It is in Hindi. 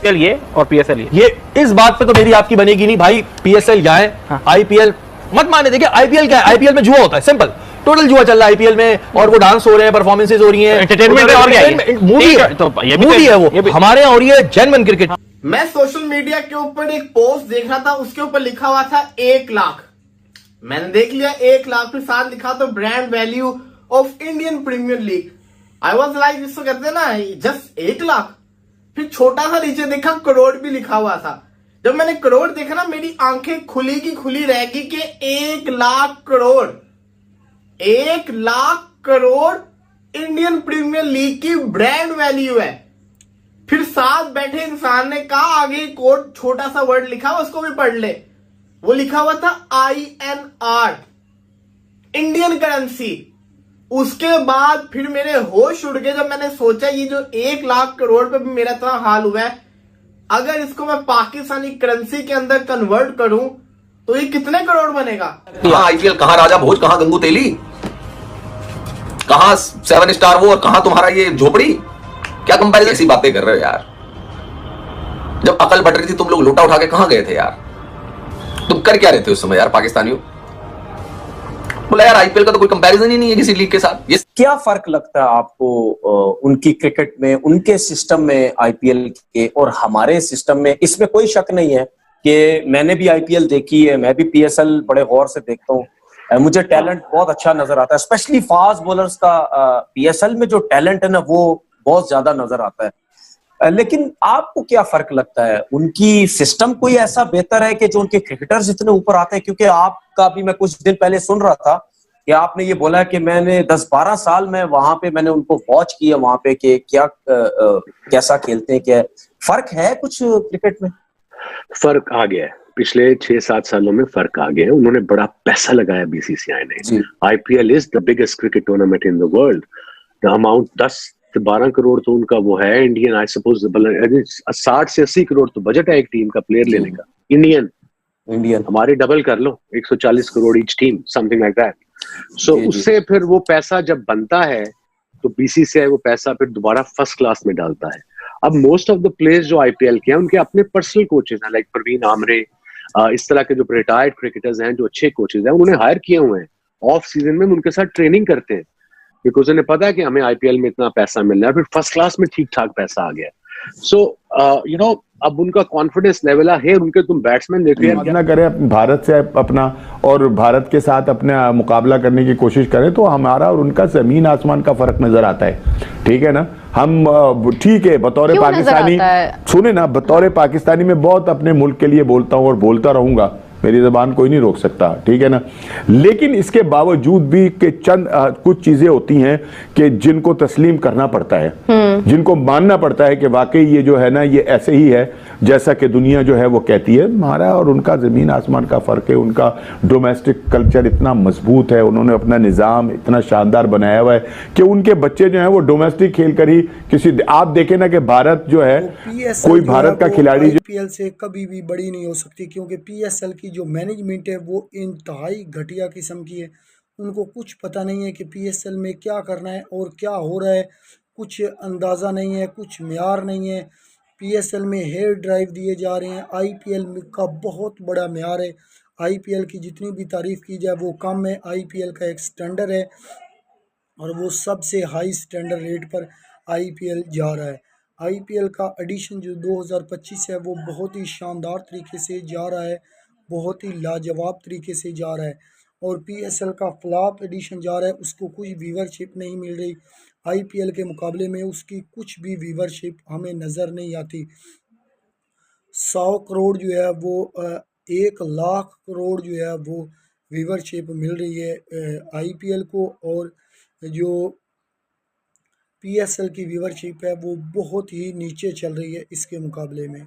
आईपीएल ये और पीएसएल ये इस बात पे तो मेरी आपकी बनेगी नहीं भाई। पीएसएल जाए, आईपीएल मत माने। देखिए आईपीएल क्या है, आईपीएल में जुआ होता है, सिंपल टोटल जुआ चल रहा है आईपीएल में, और वो डांस हो रहे हैं, परफॉर्मेंसेस हो रही हैं, एंटरटेनमेंट है और क्या है, मूवी है, तो ये भी मूवी है वो हमारे यहाँ हो रही है जेन्युइन क्रिकेट। मैं सोशल मीडिया के ऊपर एक पोस्ट देख रहा था, उसके ऊपर लिखा हुआ था 1 लाख। मैंने देख लिया 1 लाख के साथ लिखा तो brand value of Indian Premier League. I was like, जिसको कहते हैं ना जस्ट 1 लाख। फिर छोटा सा नीचे देखा करोड़ भी लिखा हुआ था। जब मैंने करोड़ देखा ना, मेरी आंखें खुली की खुली रह गई कि 1 lakh crore, 1 lakh crore Indian Premier League की ब्रांड वैल्यू है। फिर साथ बैठे इंसान ने कहा आगे कोड छोटा सा वर्ड लिखा हुआ, उसको भी पढ़ ले। वो लिखा हुआ था INR, इंडियन करेंसी। उसके बाद फिर मेरे होश उड़ गए जब मैंने सोचा ये जो 1 लाख करोड़ पे भी मेरा इतना हाल हुआ है, अगर इसको मैं पाकिस्तानी करेंसी के अंदर कन्वर्ट करूं तो ये कितने करोड़ बनेगा। कहां आईपीएल, कहां राजा भोज, कहां गंगू तेली, कहां 7 स्टार वो, और कहां तुम्हारा ये झोपड़ी। क्या कंपैरिजन ऐसी बातें कर रहे हो यार। जब अकल बट रही थी तुम लोग लोटा उठा के कहां गए थे यार। तुम कर क्या रहे थे उस समय यार पाकिस्तानियों। बोला यार आईपीएल का तो कोई कंपैरिजन ही नहीं है किसी लीग के साथ। ये क्या फर्क लगता है आपको उनकी क्रिकेट में, उनके सिस्टम में आईपीएल के और हमारे सिस्टम में? इसमें कोई शक नहीं है कि मैंने भी आईपीएल देखी है, मैं भी पीएसएल बड़े गौर से देखता हूँ। मुझे टैलेंट बहुत अच्छा नजर आता है, स्पेशली फास्ट बॉलर्स का। पीएसएल में जो टैलेंट है ना वो बहुत ज्यादा नजर आता है। लेकिन आपको क्या फर्क लगता है, उनकी सिस्टम कोई ऐसा बेहतर है कि जो उनके क्रिकेटर्स इतने ऊपर आते हैं? क्योंकि आपका भी मैं कुछ दिन पहले सुन रहा था कि आपने ये बोला है कि मैंने 10-12 साल में वहां पे मैंने उनको वॉच किया वहां पे कि क्या कैसा खेलते हैं। क्या फर्क है कुछ क्रिकेट में? फर्क आ गया है, पिछले 6-7 सालों में फर्क आ गया है। उन्होंने बड़ा पैसा लगाया बीसीसीआई ने। IPL is the biggest cricket tournament in the world. The amount 10 से 12 करोड़ तो उनका वो है इंडियन, आई सपोज 60 से 80 करोड़ तो बजट है एक टीम का प्लेयर लेने का। इंडियन हमारे डबल कर लो, 140 crore each team, something like that. So उससे फिर वो पैसा जब बनता है तो बीसीसीआई वो पैसा फिर दोबारा फर्स्ट क्लास में डालता है। अब मोस्ट ऑफ द प्लेयर्स जो आईपीएल के हैं उनके अपने पर्सनल कोचेज हैं, लाइक प्रवीण आमरे, इस तरह के जो रिटायर्ड क्रिकेटर्स हैं जो अच्छे कोचेज हैं, उन्होंने हायर किए हुए हैं। ऑफ सीजन में उनके साथ ट्रेनिंग करते हैं बिकॉज उन्हें पता है कि हमें आईपीएल में इतना पैसा मिल रहा है। फिर फर्स्ट क्लास में ठीक ठाक पैसा आ गया। सो यू नो अब उनका कॉन्फिडेंस लेवल है। उनके तुम बैट्समैन देखिए ना करें भारत से अपना और भारत के साथ अपना मुकाबला करने की कोशिश करें तो हमारा और उनका जमीन आसमान का फर्क नजर आता है। ठीक है ना, हम ठीक है बतौर पाकिस्तानी, सुने ना, बतौर पाकिस्तानी में बहुत अपने मुल्क के लिए बोलता हूँ और बोलता रहूंगा, मेरी जबान कोई नहीं रोक सकता। ठीक है ना, लेकिन इसके बावजूद भी कि चंद कुछ चीजें होती हैं कि जिनको तस्लीम करना पड़ता है, जिनको मानना पड़ता है कि वाकई ये जो है ना ये ऐसे ही है जैसा कि दुनिया जो है वो कहती है। हमारा और उनका जमीन आसमान का फर्क है। उनका डोमेस्टिक कल्चर इतना मजबूत है, उन्होंने अपना निज़ाम इतना शानदार बनाया हुआ है कि उनके बच्चे जो है वो डोमेस्टिक खेल कर ही किसी, आप देखें ना कि भारत जो है कोई भारत का खिलाड़ी आईपीएल से कभी भी बड़ी नहीं हो सकती, क्योंकि पीएसएल की जो मैनेजमेंट है वो इंतहाई घटिया किस्म की है। उनको कुछ पता नहीं है कि पीएसएल में क्या करना है और क्या हो रहा है, कुछ अंदाज़ा नहीं है, कुछ म्यार नहीं है। पीएसएल में हेयर ड्राइव दिए जा रहे हैं। आईपीएल का बहुत बड़ा म्यार है। आईपीएल की जितनी भी तारीफ़ की जाए वो कम है। आईपीएल का एक स्टैंडर्ड है और वो सबसे हाई स्टैंडर्ड रेट पर आईपीएल जा रहा है। आईपीएल का एडिशन जो 2025 है वो बहुत ही शानदार तरीके से जा रहा है, बहुत ही लाजवाब तरीके से जा रहा है। और पीएसएल का फ्लॉप एडिशन जा रहा है, उसको कुछ व्यूवरशिप नहीं मिल रही। आईपीएल के मुकाबले में उसकी कुछ भी व्यूवरशिप हमें नज़र नहीं आती। 100 करोड़ जो है वो 1 लाख करोड़ जो है वो व्यूवरशिप मिल रही है आईपीएल को, और जो पीएसएल की व्यूवरशिप है वो बहुत ही नीचे चल रही है इसके मुकाबले में।